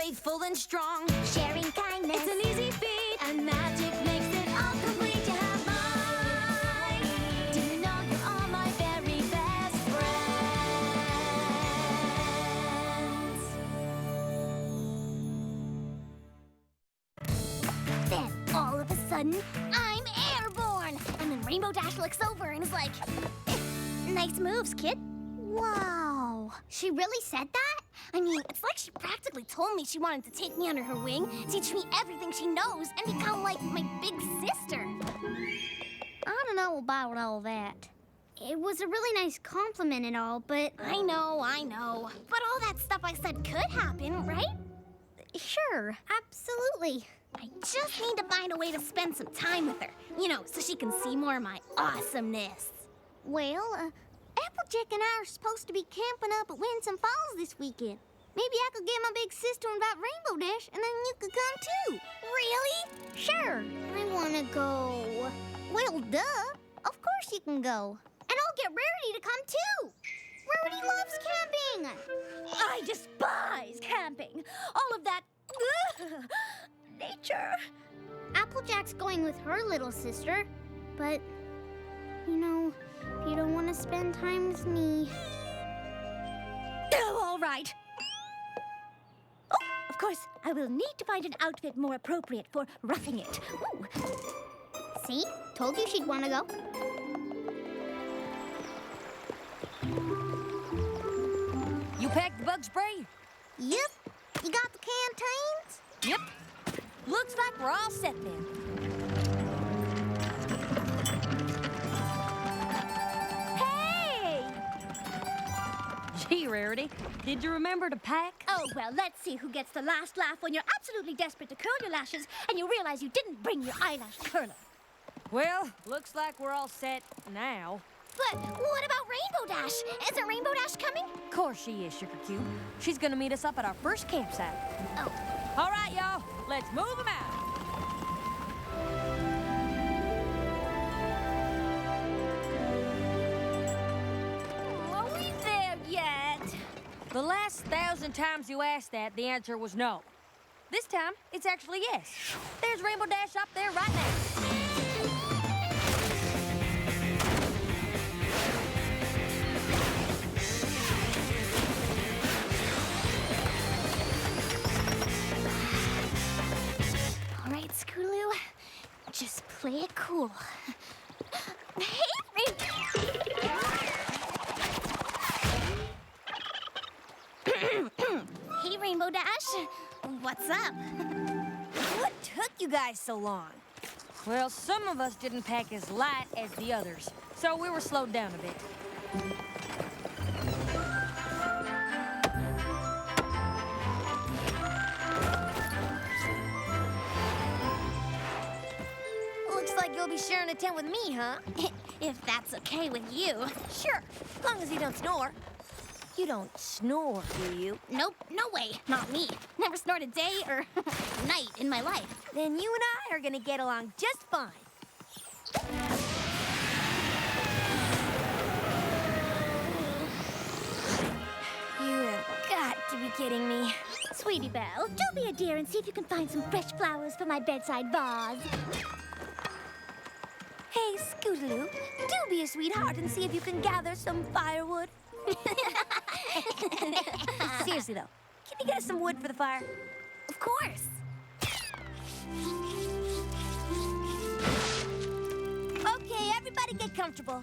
faithful and strong. Sharing kindness. It's an easy feat, and magic makes it all complete. You have mine. Do you know you're all my very best friends? Then, all of a sudden, I'm airborne! And then Rainbow Dash looks over and is like, nice moves, kid. Wow. She really said that? I mean, it's like she practically told me she wanted to take me under her wing, teach me everything she knows, and become like my big sister. I don't know about all that. It was a really nice compliment and all, but... I know. But all that stuff I said could happen, right? Sure, absolutely. I just need to find a way to spend some time with her, you know, so she can see more of my awesomeness. Well, Applejack and I are supposed to be camping up at Winsome Falls this weekend. Maybe I could get my big sister to invite Rainbow Dash, and then you could come too. Really? Sure. I want to go. Well, duh. Of course you can go. And I'll get Rarity to come too. Rarity loves camping. I despise camping. All of that nature. Applejack's going with her little sister, but, you know, if you don't want to spend time with me... Oh, all right. Oh, of course, I will need to find an outfit more appropriate for roughing it. Ooh. See? Told you she'd want to go. You packed the bug spray? Yep. You got the canteens? Yep. Looks like we're all set then. Hey! Gee, Rarity, did you remember to pack? Oh, well, let's see who gets the last laugh when you're absolutely desperate to curl your lashes and you realize you didn't bring your eyelash curler. Well, looks like we're all set now. But what about Rainbow Dash? Isn't Rainbow Dash coming? Of course she is, Sugar Cube. She's gonna meet us up at our first campsite. Oh. All right, y'all, let's move them out. Are we there yet? The last 1,000 times you asked that, the answer was no. This time, it's actually yes. There's Rainbow Dash up there right now. All right, Scootaloo, just play it cool. Hey, Hey, Rainbow Dash. What's up? What took you guys so long? Well, some of us didn't pack as light as the others, so we were slowed down a bit. Looks like you'll be sharing a tent with me, huh? If that's okay with you. Sure, as long as you don't snore. You don't snore, do you? Nope, no way. Not me. Never snored a day or night in my life. Then you and I are gonna get along just fine. You have got to be kidding me. Sweetie Belle, do be a dear and see if you can find some fresh flowers for my bedside vase. Hey, Scootaloo, do be a sweetheart and see if you can gather some firewood. Seriously, though, can you get us some wood for the fire? Of course. Okay, everybody get comfortable.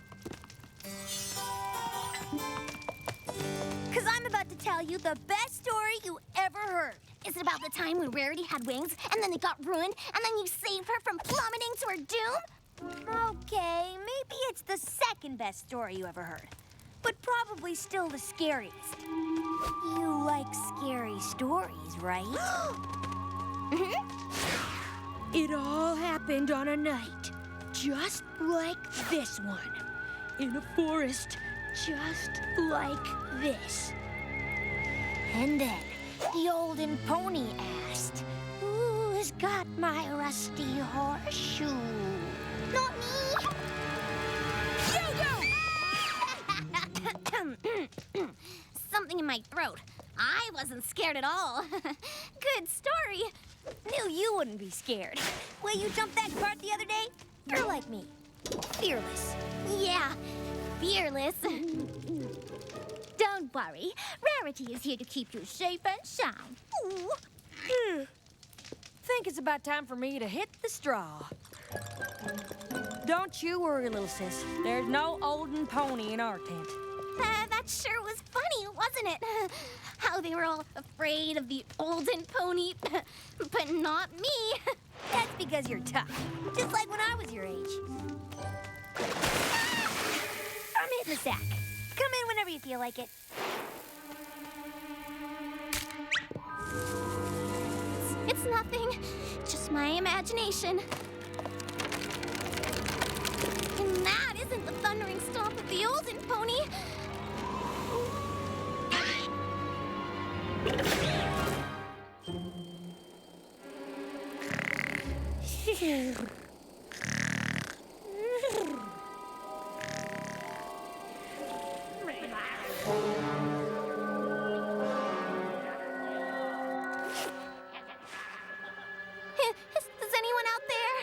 Because I'm about to tell you the best story you ever heard. Is it about the time when Rarity had wings and then they got ruined and then you saved her from plummeting to her doom? Okay, maybe it's the second best story you ever heard, but probably still the scariest. You like scary stories, right? It all happened on a night, just like this one, in a forest just like this. And then the olden pony asked, "Who's got my rusty horseshoe?" Not me. Yo-yo! Something in my throat. I wasn't scared at all. Good story. Knew you wouldn't be scared. Way you jumped that cart the other day, you're like me. Fearless. Yeah, fearless. Don't worry. Rarity is here to keep you safe and sound. Ooh. Think it's about time for me to hit the straw. Don't you worry, little sis. There's no olden pony in our tent. That sure was funny, wasn't it? How they were all afraid of the olden pony, but not me. That's because you're tough. Just like when I was your age. I'm hitting the sack. Come in whenever you feel like it. It's nothing, just my imagination. And that isn't the thundering stomp of the olden pony. Is anyone out there?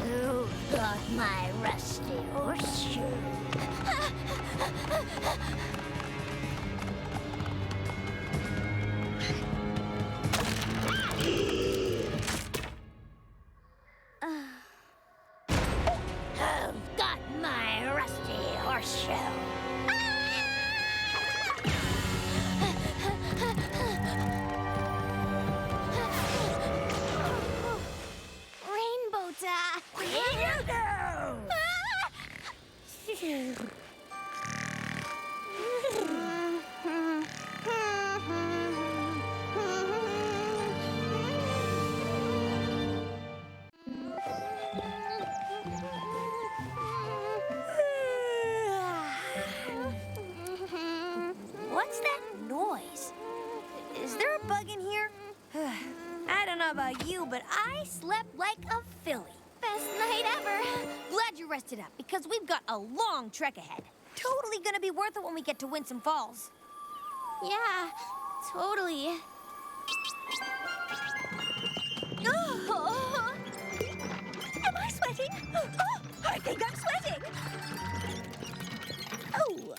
Who got my rusty horseshoe? Who's got my rusty horseshoe? Rainbow Dash. Here you go! What's that noise? Is there a bug in here? I don't know about you, but I slept like a filly. Best night ever. Glad you rested up, because we've got a long trek ahead. Totally gonna be worth it when we get to Winsome Falls. Yeah, totally. Oh! Am I sweating? Oh, I think I'm sweating. Oh,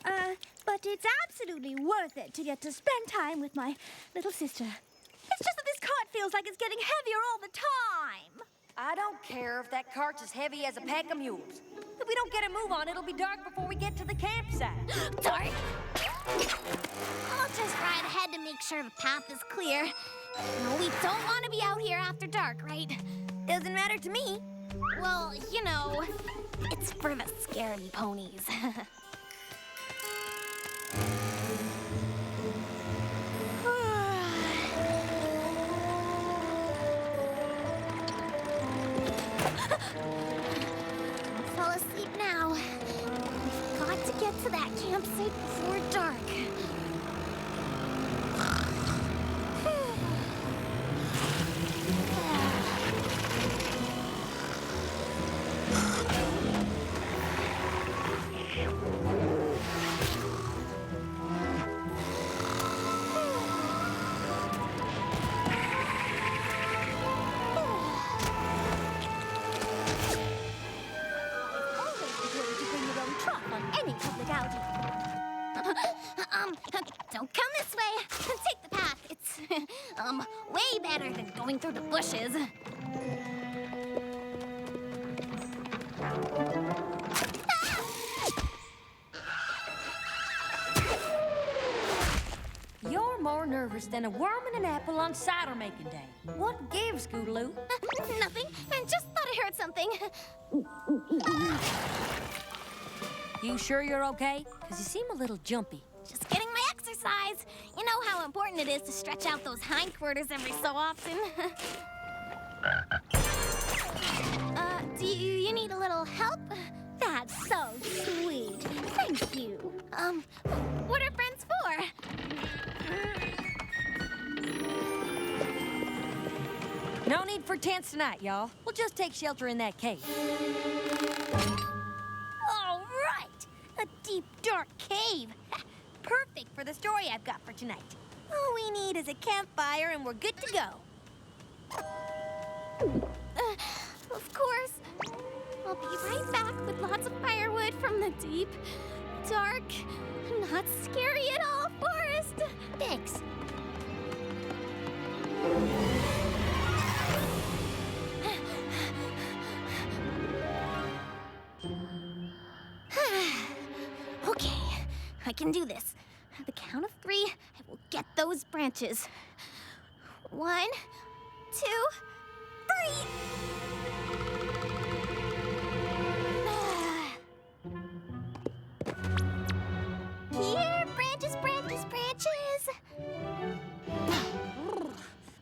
but it's absolutely worth it to get to spend time with my little sister. It's just that this cart feels like it's getting heavier all the time. I don't care if that cart's as heavy as a pack of mules. If we don't get a move on, it'll be dark before we get to the campsite. Dark. I'll just ride ahead to make sure the path is clear. No, we don't want to be out here after dark, right? Doesn't matter to me. Well, you know, it's for the scary ponies. Fall asleep now. We've got to get to that campsite before dark. Don't come this way. Take the path. It's, way better than going through the bushes. You're more nervous than a worm in an apple on cider making day. What gives, Scootaloo? Nothing. I just thought I heard something. You sure you're okay? Because you seem a little jumpy. Just getting my exercise. You know how important it is to stretch out those hindquarters every so often. Do you need a little help? That's so sweet. Thank you. What are friends for? No need for tents tonight, y'all. We'll just take shelter in that cave. All right! A deep, dark cave. Perfect for the story I've got for tonight. All we need is a campfire and we're good to go. Of course. I'll be right back with lots of firewood from the deep, dark, not scary at all forest. Thanks. Okay, I can do this. At the count of 3, I will get those branches. 1, 2, 3. Here, branches, branches, branches.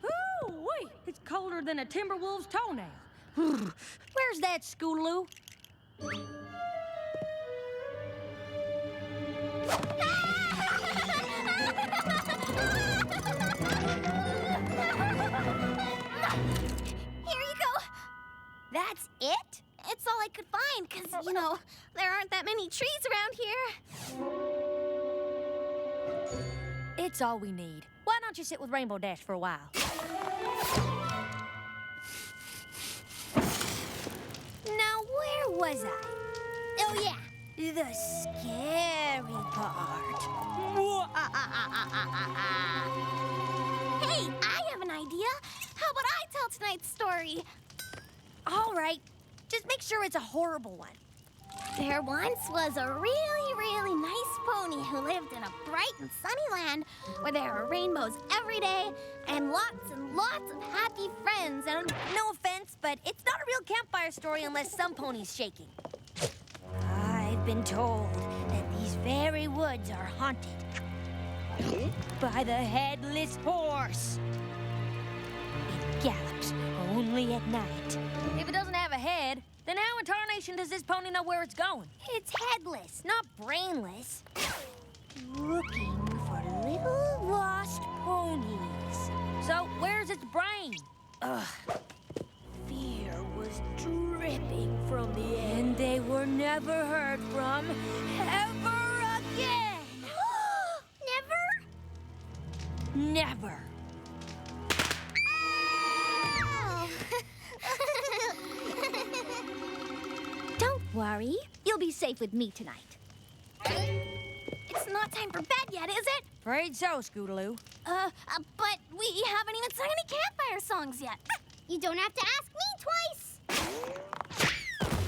Ooh, wait! It's colder than a timberwolf's toenail. Where's that, Scootaloo? Here you go. That's it? It's all I could find, because, there aren't that many trees around here. It's all we need. Why don't you sit with Rainbow Dash for a while? Now, where was I? Oh, yeah. The scary part. Hey, I have an idea. How about I tell tonight's story? All right. Just make sure it's a horrible one. There once was a really, really nice pony who lived in a bright and sunny land where there are rainbows every day and lots of happy friends. And No offense, but it's not a real campfire story unless some pony's shaking. I've been told that these very woods are haunted by the headless horse. It gallops only at night. If it doesn't have a head, then how in tarnation does this pony know where it's going? It's headless, not brainless. Looking for little lost ponies. So, where's its brain? Ugh. Fear was dripping from the air. And they were never heard from ever again. Never? Never. Don't worry. You'll be safe with me tonight. It's not time for bed yet, is it? Afraid so, Scootaloo. But we haven't even sung any campfire songs yet. You don't have to ask me twice.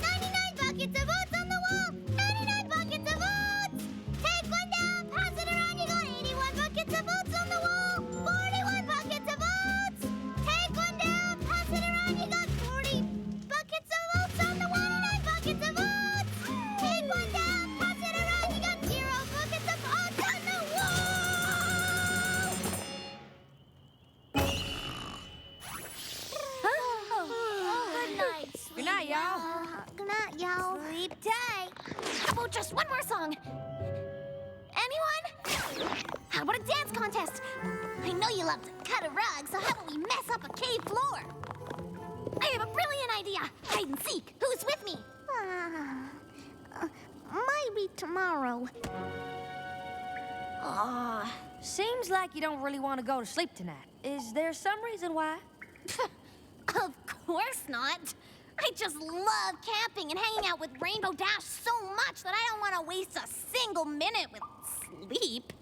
99 buckets of oats on the wall. 99 buckets of oats. Take one down, pass it around. You got 81 buckets of oats on the wall. 41 buckets of oats. Take one down, pass it around. You got 40 buckets of oats on the wall. 99 buckets of oats. Take one down, pass it around. You got 0 buckets of oats on the wall. Good night, sweet. Good night, y'all. Good night, y'all. Sleep tight. How about just one more song? Anyone? How about a dance contest? I know you love to cut a rug, so how about we mess up a cave floor? I have a brilliant idea. Hide and seek. Who's with me? Maybe tomorrow. Seems like you don't really want to go to sleep tonight. Is there some reason why? Of course not. I just love camping and hanging out with Rainbow Dash so much that I don't want to waste a single minute with sleep.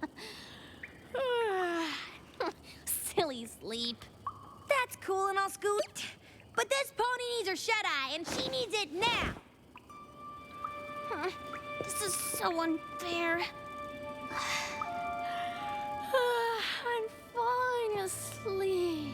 Silly sleep. That's cool and all, Scoot. But this pony needs her shut-eye, and she needs it now. This is so unfair. I'm falling asleep.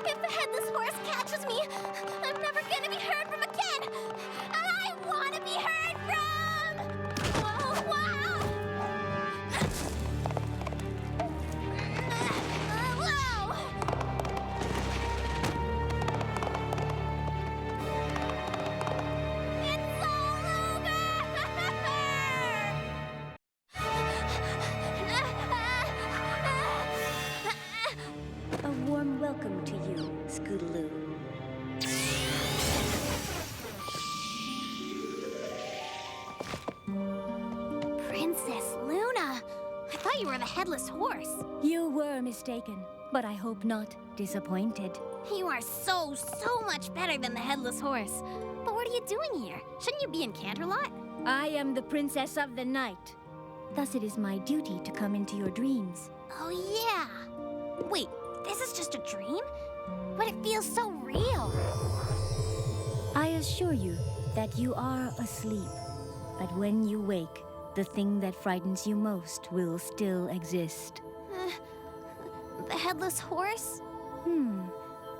If the headless horse catches me, I'm never gonna be heard from again. And I want to be heard from. Princess Luna. I thought you were the headless horse. You were mistaken, but I hope not disappointed. You are so much better than the headless horse. But what are you doing here? Shouldn't you be in Canterlot? I am the princess of the night. Thus it is my duty to come into your dreams. Oh, yeah. Wait, this is just a dream? But it feels so real. I assure you that you are asleep. But when you wake, the thing that frightens you most will still exist. The headless horse?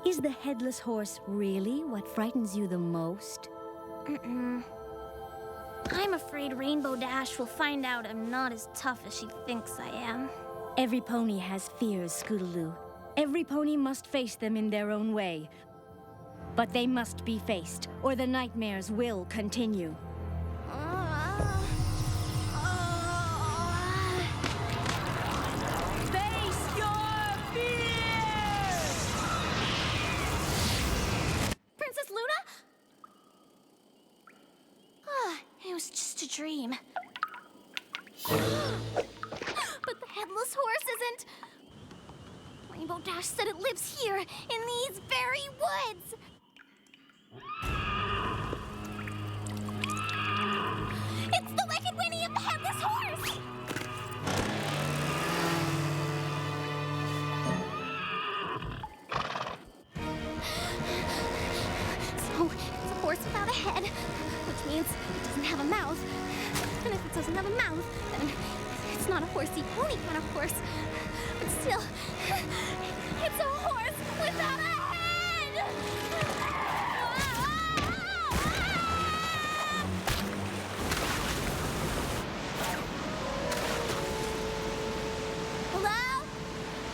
Is the headless horse really what frightens you the most? I'm afraid Rainbow Dash will find out I'm not as tough as she thinks I am. Every pony has fears, Scootaloo. Every pony must face them in their own way. But they must be faced, or the nightmares will continue. Face your fears! Princess Luna? It was just a dream. But the headless horse isn't. Rainbow Dash said it lives here in these very woods. It's the Wicked Winnie of the headless horse! So, it's a horse without a head, which means it doesn't have a mouth. And if it doesn't have a mouth, then it's not a horsey pony kind of horse. But still, it's a horse without a head! Hello?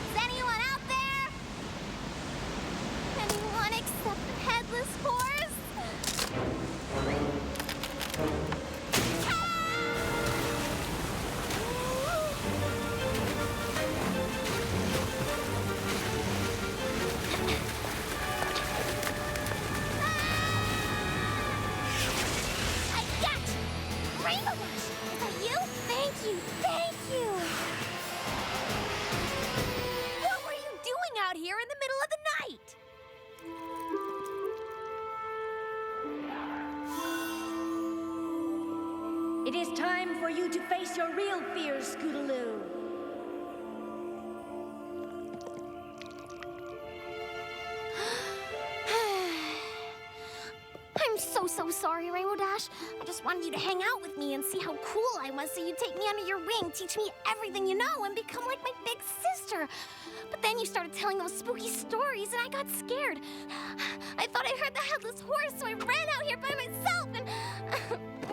Is anyone out there? Anyone except the headless horse? I got you! Rainbow Dash! Is that you? Thank you! Thank you! What were you doing out here in the middle of the night? It is time for you to face your real fears, Scootaloo. I'm so sorry, Rainbow Dash. I just wanted you to hang out with me and see how cool I was so you'd take me under your wing, teach me everything you know, and become like my big sister. But then you started telling those spooky stories, and I got scared. I thought I heard the headless horse, so I ran out here by myself, and...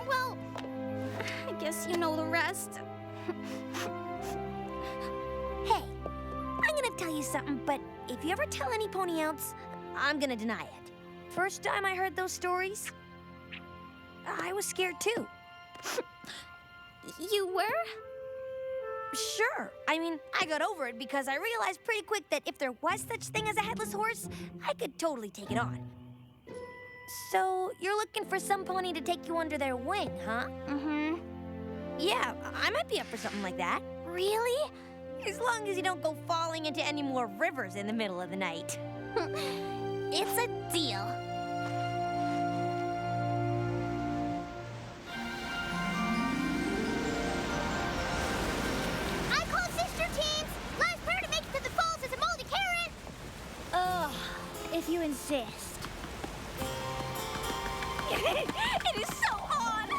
well, I guess you know the rest. Hey, I'm gonna tell you something, but if you ever tell any pony else, I'm gonna deny it. First time I heard those stories, I was scared too. You were? Sure. I mean, I got over it because I realized pretty quick that if there was such thing as a headless horse, I could totally take it on. So, you're looking for some pony to take you under their wing, huh? Mm-hmm. Yeah, I might be up for something like that. Really? As long as you don't go falling into any more rivers in the middle of the night. It's a deal. I call sister teams! Last pair to make it to the falls is a moldy carrot! Ugh, if you insist. It is so odd!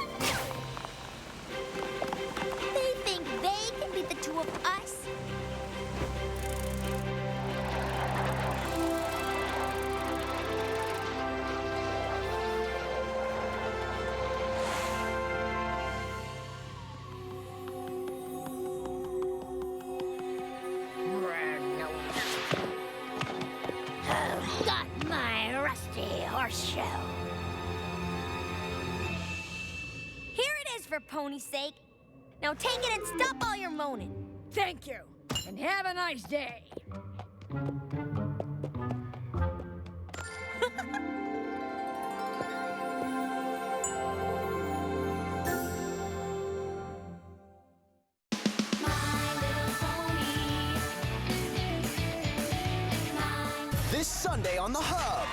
They think they can beat the two of us? Got my rusty horseshoe. Here it is for pony's sake. Now take it and stop all your moaning. Thank you, and have a nice day. on the Hub.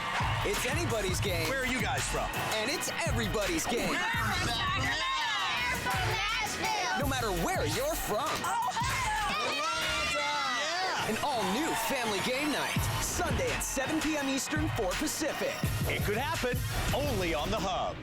It's anybody's game. Where are you guys from? And it's everybody's game. We're from Nashville. No matter where you're from. An all-new family game night. Sunday at 7 p.m. Eastern, 4 Pacific. It could happen only on the Hub.